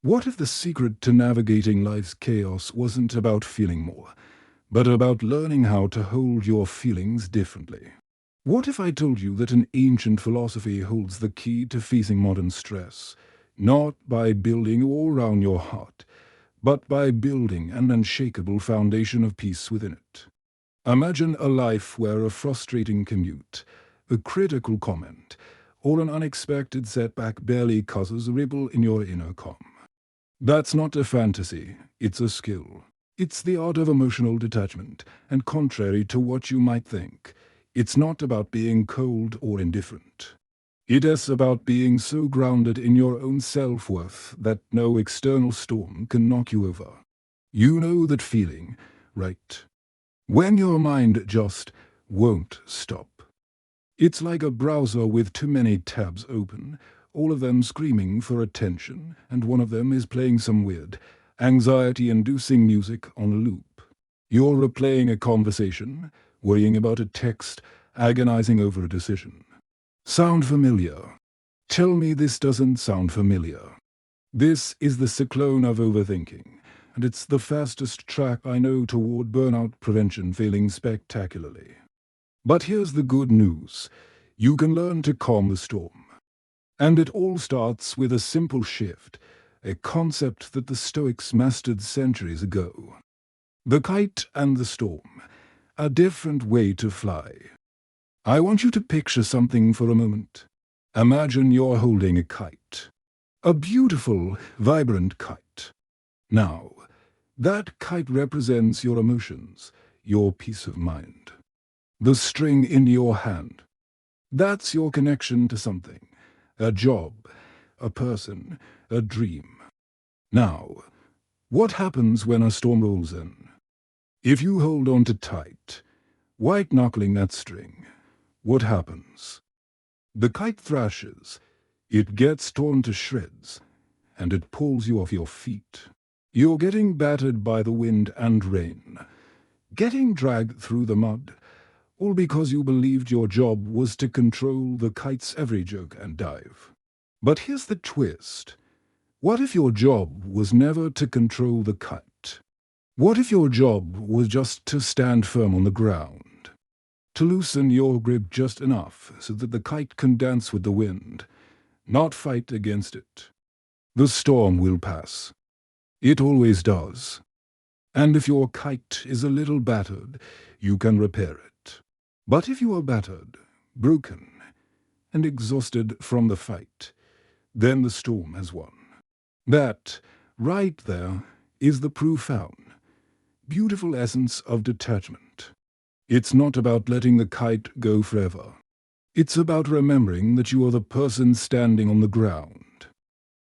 What if the secret to navigating life's chaos wasn't about feeling more, but about learning how to hold your feelings differently? What if I told you that an ancient philosophy holds the key to facing modern stress, not by building a wall around your heart, but by building an unshakable foundation of peace within it? Imagine a life where a frustrating commute, a critical comment, or an unexpected setback barely causes a ripple in your inner calm. That's not a fantasy, it's a skill. It's the art of emotional detachment, and contrary to what you might think, it's not about being cold or indifferent. It is about being so grounded in your own self-worth that no external storm can knock you over. You know that feeling, right? When your mind just won't stop. It's like a browser with too many tabs open, all of them screaming for attention, and one of them is playing some weird, anxiety-inducing music on a loop. You're replaying a conversation, worrying about a text, agonizing over a decision. Sound familiar? Tell me this doesn't sound familiar. This is the cyclone of overthinking, and it's the fastest track I know toward burnout prevention failing spectacularly. But here's the good news. You can learn to calm the storm. And it all starts with a simple shift, a concept that the Stoics mastered centuries ago. The kite and the storm, a different way to fly. I want you to picture something for a moment. Imagine you're holding a kite. A beautiful, vibrant kite. Now, that kite represents your emotions, your peace of mind. The string in your hand. That's your connection to something. A job, a person, a dream. Now, what happens when a storm rolls in? If you hold on too tight, white-knuckling that string, what happens? The kite thrashes, it gets torn to shreds, and it pulls you off your feet. You're getting battered by the wind and rain, getting dragged through the mud, all because you believed your job was to control the kite's every jerk and dive. But here's the twist. What if your job was never to control the kite? What if your job was just to stand firm on the ground? To loosen your grip just enough so that the kite can dance with the wind, not fight against it. The storm will pass. It always does. And if your kite is a little battered, you can repair it. But if you are battered, broken, and exhausted from the fight, then the storm has won. That, right there, is the profound, beautiful essence of detachment. It's not about letting the kite go forever. It's about remembering that you are the person standing on the ground.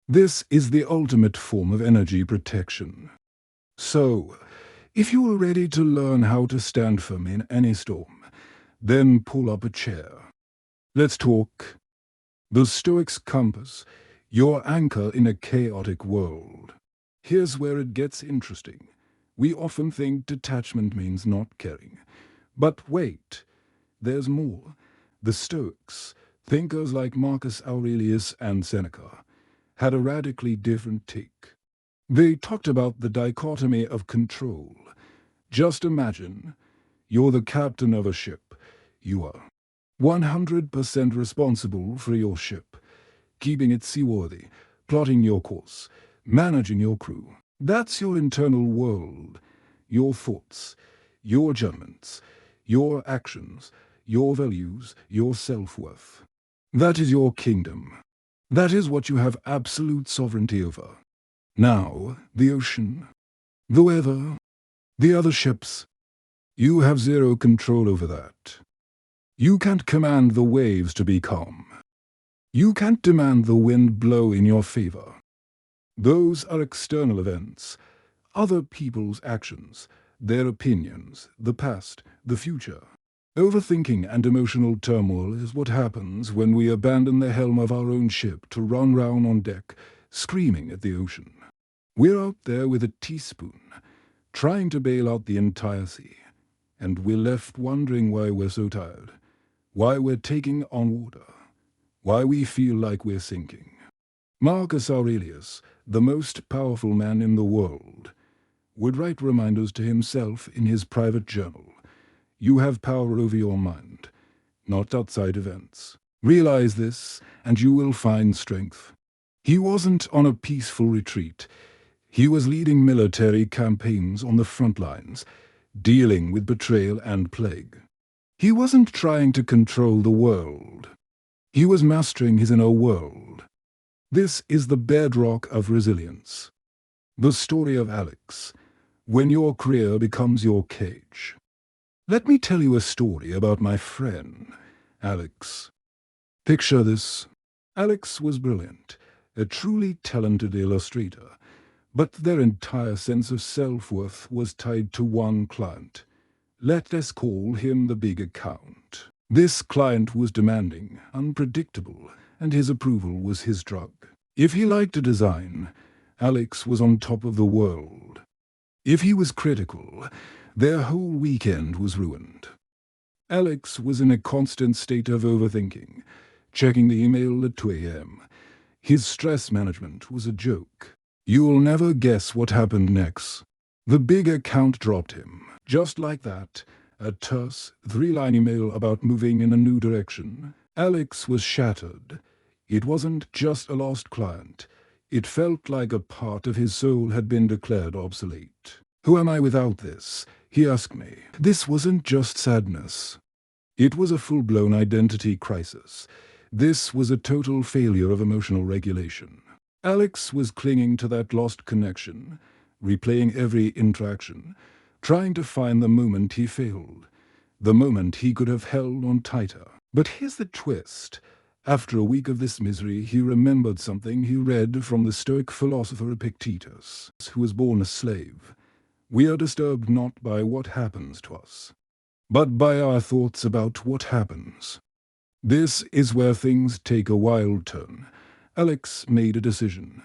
This is the ultimate form of energy protection. So, if you are ready to learn how to stand firm in any storm, then pull up a chair. Let's talk. The Stoic's compass, your anchor in a chaotic world. Here's where it gets interesting. We often think detachment means not caring. But wait, there's more. The Stoics, thinkers like Marcus Aurelius and Seneca, had a radically different take. They talked about the dichotomy of control. Just imagine, you're the captain of a ship. You are 100% responsible for your ship, keeping it seaworthy, plotting your course, managing your crew. That's your internal world, your thoughts, your judgments, your actions, your values, your self-worth. That is your kingdom. That is what you have absolute sovereignty over. Now, the ocean, the weather, the other ships, you have zero control over that. You can't command the waves to be calm. You can't demand the wind blow in your favor. Those are external events, other people's actions, their opinions, the past, the future. Overthinking and emotional turmoil is what happens when we abandon the helm of our own ship to run round on deck, screaming at the ocean. We're out there with a teaspoon, trying to bail out the entire sea, and we're left wondering why we're so tired, why we're taking on water, why we feel like we're sinking. Marcus Aurelius, the most powerful man in the world, would write reminders to himself in his private journal. You have power over your mind, not outside events. Realize this, and you will find strength. He wasn't on a peaceful retreat. He was leading military campaigns on the front lines, dealing with betrayal and plague. He wasn't trying to control the world. He was mastering his inner world. This is the bedrock of resilience. The story of Alex, when your career becomes your cage. Let me tell you a story about my friend, Alex. Picture this. Alex was brilliant, a truly talented illustrator, but their entire sense of self-worth was tied to one client. Let us call him the big account. This client was demanding, unpredictable, and his approval was his drug. If he liked a design, Alex was on top of the world. If he was critical, their whole weekend was ruined. Alex was in a constant state of overthinking, checking the email at 2 a.m. His stress management was a joke. You'll never guess what happened next. The big account dropped him. Just like that, a terse, 3-line email about moving in a new direction. Alex was shattered. It wasn't just a lost client. It felt like a part of his soul had been declared obsolete. Who am I without this? He asked me. This wasn't just sadness. It was a full-blown identity crisis. This was a total failure of emotional regulation. Alex was clinging to that lost connection, replaying every interaction, trying to find the moment he failed, the moment he could have held on tighter. But here's the twist. After a week of this misery, he remembered something he read from the Stoic philosopher Epictetus, who was born a slave. We are disturbed not by what happens to us, but by our thoughts about what happens. This is where things take a wild turn. Alex made a decision.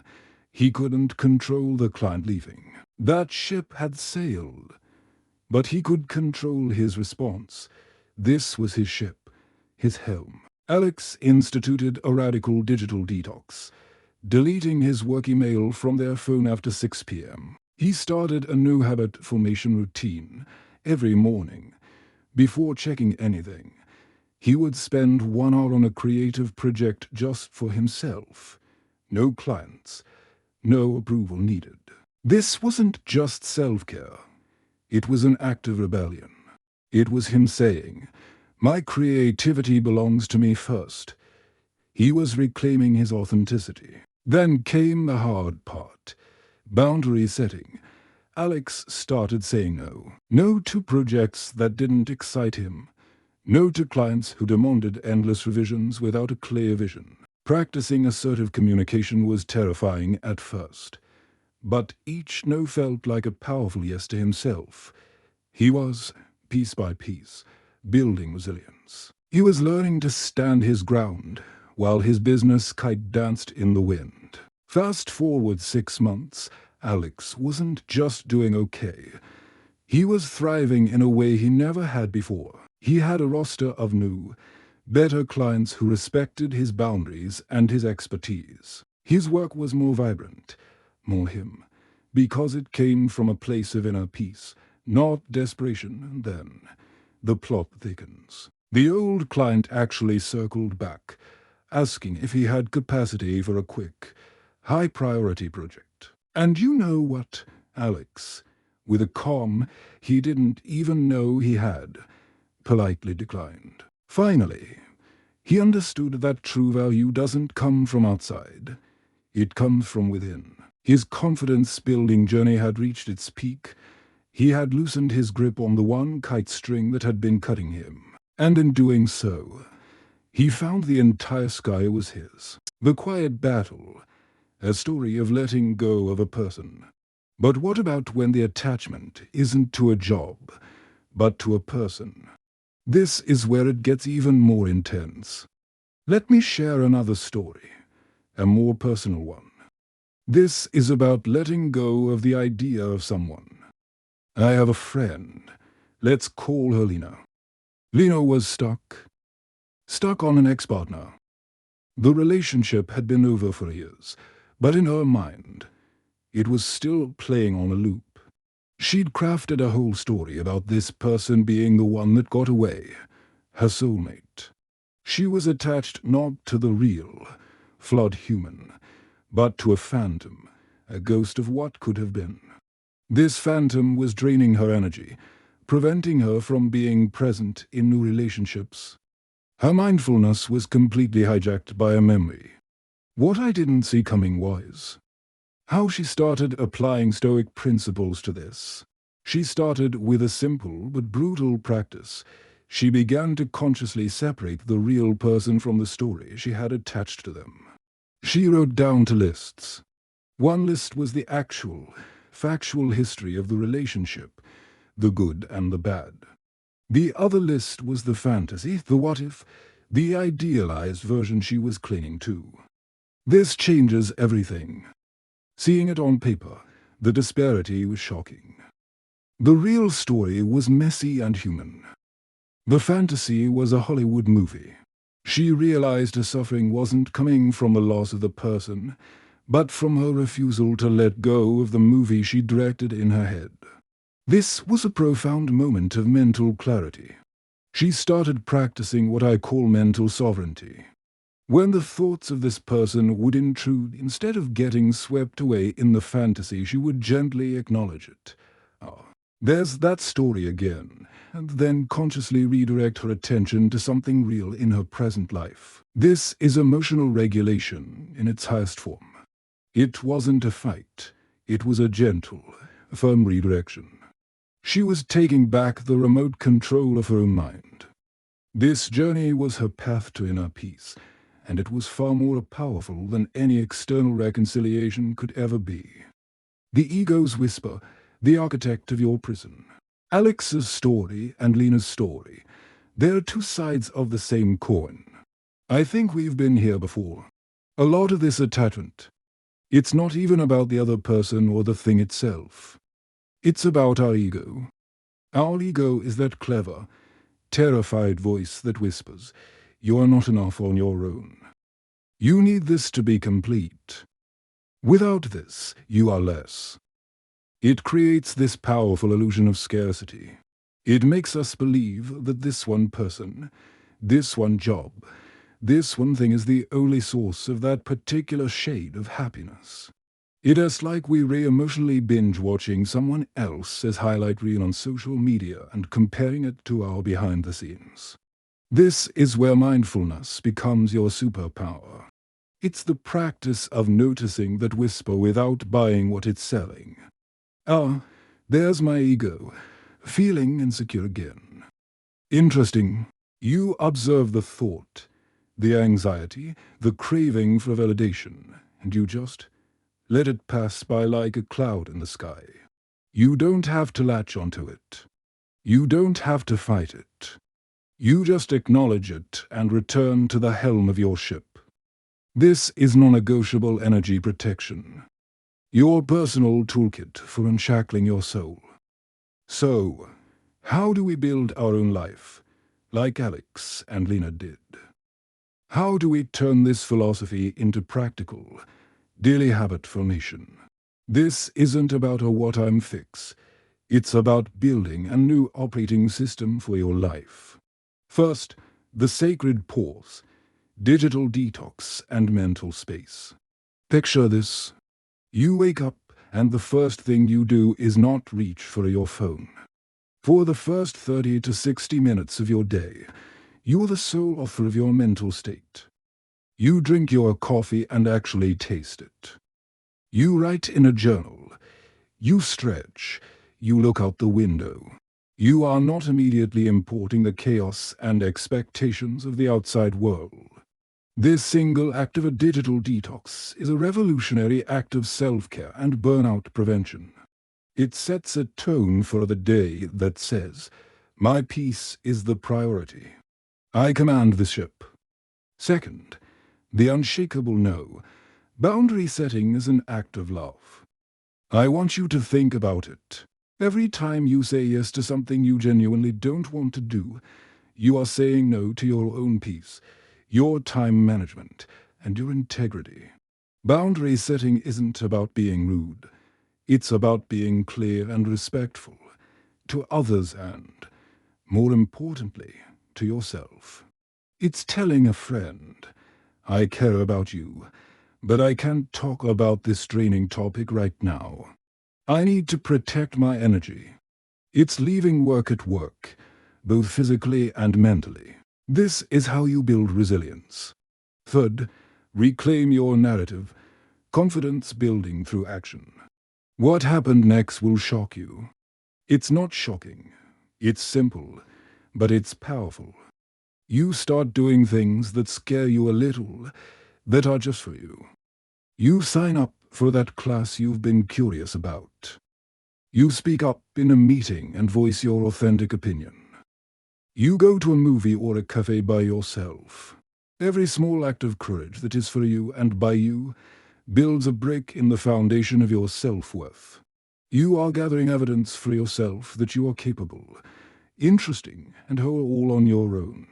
He couldn't control the client leaving. That ship had sailed. But he could control his response. This was his ship, his helm. Alex instituted a radical digital detox, deleting his work email from their phone after 6 p.m. He started a new habit formation routine every morning. Before checking anything, he would spend 1 hour on a creative project just for himself. No clients, no approval needed. This wasn't just self-care. It was an act of rebellion. It was him saying, "My creativity belongs to me first." He was reclaiming his authenticity. Then came the hard part. Boundary setting. Alex started saying no. No to projects that didn't excite him. No to clients who demanded endless revisions without a clear vision. Practicing assertive communication was terrifying at first. But each no felt like a powerful yes to himself. He was, piece by piece, building resilience. He was learning to stand his ground, while his business kite danced in the wind. Fast forward 6 months, Alex wasn't just doing okay. He was thriving in a way he never had before. He had a roster of new, better clients who respected his boundaries and his expertise. His work was more vibrant, more him, because it came from a place of inner peace, not desperation. And then the plot thickens. The old client actually circled back, asking if he had capacity for a quick, high-priority project. And you know what, Alex, with a calm he didn't even know he had, politely declined. Finally, he understood that true value doesn't come from outside. It comes from within. His confidence-building journey had reached its peak. He had loosened his grip on the one kite string that had been cutting him. And in doing so, he found the entire sky was his. The Quiet Battle, a story of letting go of a person. But what about when the attachment isn't to a job, but to a person? This is where it gets even more intense. Let me share another story, a more personal one. This is about letting go of the idea of someone. I have a friend. Let's call her Lena. Lena was stuck on an ex-partner. The relationship had been over for years, but in her mind, it was still playing on a loop. She'd crafted a whole story about this person being the one that got away, her soulmate. She was attached not to the real, flawed human, but to a phantom, a ghost of what could have been. This phantom was draining her energy, preventing her from being present in new relationships. Her mindfulness was completely hijacked by a memory. What I didn't see coming was how she started applying Stoic principles to this. She started with a simple but brutal practice. She began to consciously separate the real person from the story she had attached to them. She wrote down 2 lists. One list was the actual, factual history of the relationship, the good and the bad. The other list was the fantasy, the what if, the idealized version she was clinging to. This changes everything. Seeing it on paper, the disparity was shocking. The real story was messy and human. The fantasy was a Hollywood movie. She realized her suffering wasn't coming from the loss of the person, but from her refusal to let go of the movie she directed in her head. This was a profound moment of mental clarity. She started practicing what I call mental sovereignty. When the thoughts of this person would intrude, instead of getting swept away in the fantasy, she would gently acknowledge it. Ah, there's that story again, and then consciously redirect her attention to something real in her present life. This is emotional regulation in its highest form. It wasn't a fight. It was a gentle, firm redirection. She was taking back the remote control of her own mind. This journey was her path to inner peace, and it was far more powerful than any external reconciliation could ever be. The ego's whisper, the architect of your prison. Alex's story and Lena's story, they're 2 sides of the same coin. I think we've been here before. A lot of this attachment, it's not even about the other person or the thing itself. It's about our ego. Our ego is that clever, terrified voice that whispers, "You are not enough on your own. You need this to be complete. Without this, you are less." It creates this powerful illusion of scarcity. It makes us believe that this one person, this one job, this one thing is the only source of that particular shade of happiness. It is like we emotionally binge watching someone else's highlight reel on social media and comparing it to our behind the scenes. This is where mindfulness becomes your superpower. It's the practice of noticing that whisper without buying what it's selling. Ah, there's my ego, feeling insecure again. Interesting. You observe the thought, the anxiety, the craving for validation, and you just let it pass by like a cloud in the sky. You don't have to latch onto it. You don't have to fight it. You just acknowledge it and return to the helm of your ship. This is non-negotiable energy protection. Your personal toolkit for unshackling your soul. So, how do we build our own life, like Alex and Lena did? How do we turn this philosophy into practical, daily habit formation? This isn't about a what-I'm fix. It's about building a new operating system for your life. First, the sacred pause, digital detox and mental space. Picture this. You wake up and the first thing you do is not reach for your phone. For the first 30 to 60 minutes of your day, you're the sole author of your mental state. You drink your coffee and actually taste it. You write in a journal. You stretch. You look out the window. You are not immediately importing the chaos and expectations of the outside world. This single act of a digital detox is a revolutionary act of self-care and burnout prevention. It sets a tone for the day that says, "My peace is the priority. I command the ship." Second, the unshakable no. Boundary setting is an act of love. I want you to think about it. Every time you say yes to something you genuinely don't want to do, you are saying no to your own peace, your time management, and your integrity. Boundary setting isn't about being rude. It's about being clear and respectful to others and, more importantly, to yourself. It's telling a friend, I care about you, but I can't talk about this draining topic right now. I need to protect my energy. It's leaving work at work, both physically and mentally. This is how you build resilience. Third, reclaim your narrative, confidence building through action. What happened next will shock you. It's not shocking. It's simple, but it's powerful. You start doing things that scare you a little, that are just for you. You sign up for that class you've been curious about. You speak up in a meeting and voice your authentic opinion. You go to a movie or a cafe by yourself. Every small act of courage that is for you and by you builds a brick in the foundation of your self-worth. You are gathering evidence for yourself that you are capable, interesting, and whole all on your own.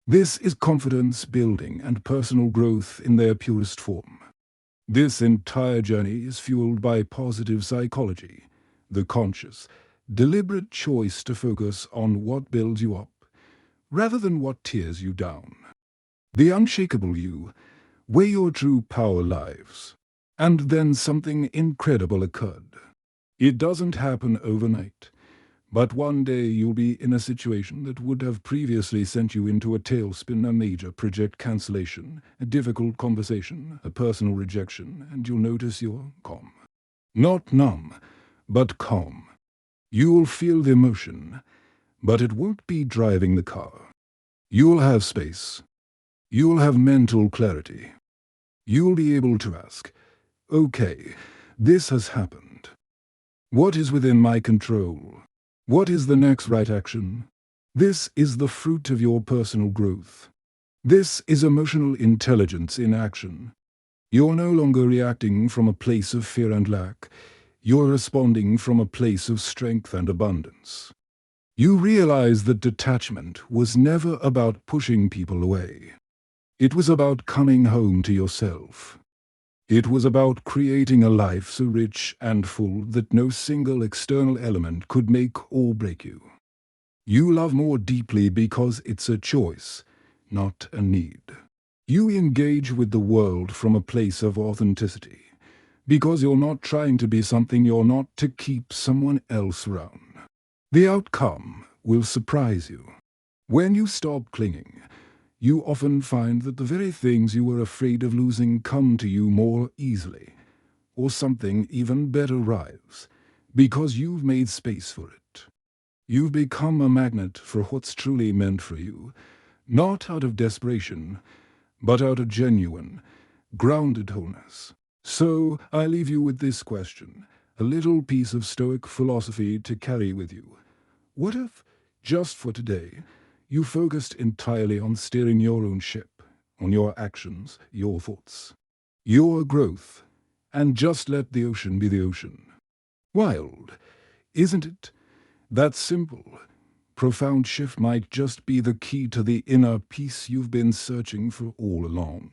This is confidence building and personal growth in their purest form. This entire journey is fueled by positive psychology, the conscious, deliberate choice to focus on what builds you up, rather than what tears you down. The unshakable you, where your true power lives. And then something incredible occurred. It doesn't happen overnight, but one day you'll be in a situation that would have previously sent you into a tailspin, a major project cancellation, a difficult conversation, a personal rejection, and you'll notice you're calm. Not numb, but calm. You'll feel the emotion, but it won't be driving the car. You'll have space. You'll have mental clarity. You'll be able to ask, okay, this has happened. What is within my control? What is the next right action? This is the fruit of your personal growth. This is emotional intelligence in action. You're no longer reacting from a place of fear and lack. You're responding from a place of strength and abundance. You realize that detachment was never about pushing people away. It was about coming home to yourself. It was about creating a life so rich and full that no single external element could make or break you. You love more deeply because it's a choice, not a need. You engage with the world from a place of authenticity, because you're not trying to be something you're not to keep someone else around. The outcome will surprise you. When you stop clinging, you often find that the very things you were afraid of losing come to you more easily, or something even better arrives, because you've made space for it. You've become a magnet for what's truly meant for you, not out of desperation, but out of genuine, grounded wholeness. So I leave you with this question, a little piece of Stoic philosophy to carry with you. What if, just for today, you focused entirely on steering your own ship, on your actions, your thoughts, your growth, and just let the ocean be the ocean? Wild, isn't it? That simple, profound shift might just be the key to the inner peace you've been searching for all along.